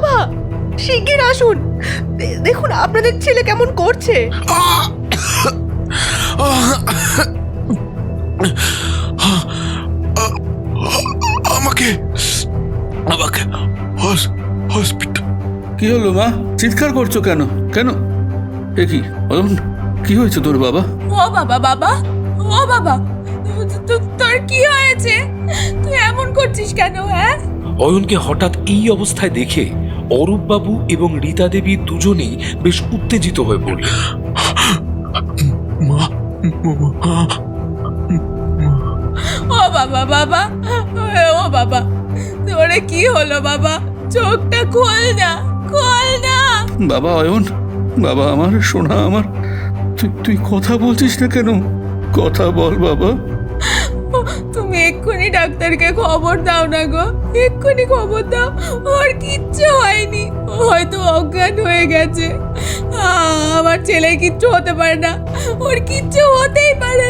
বাবা, শিগগির আসুন, দেখুন আপনাদের ছেলে কেমন করছে। আমাকে আমাকে হসপিটাল। কি হলো মা, চিৎকার করছো কেন? কেন? এ কি অয়ন, কি হয়েছে তোর বাবা? ও বাবা, বাবা, ও বাবা, তোর কি হয়েছে? তুই এমন করছিস কেন? হ্যাঁ, অয়নকে হঠাৎ এই অবস্থায় দেখে অরূপবাবু এবং রীতা দেবী দুজনেই বেশ উত্তেজিত হয়ে পড়লেন। ও বাবা, বাবা, ও বাবা, তোরে কি হলো বাবা? চোখটা খোল না, খোল না। বাবা অয়ন, বাবা আমার সোনা আমার, তুই কথা বলছিস না কেন? কথা বল বাবা। তুমি এক্ষুনি ডাক্তারকে খবর দাও না গো, এক্ষুনি খবর দাও। ওর কিচ্ছু হয়নি, ও হয়তো অজ্ঞান হয়ে গেছে। আমার ছেলে কিচ্ছু হতে পারে না, ওর কিচ্ছু হতেই পারে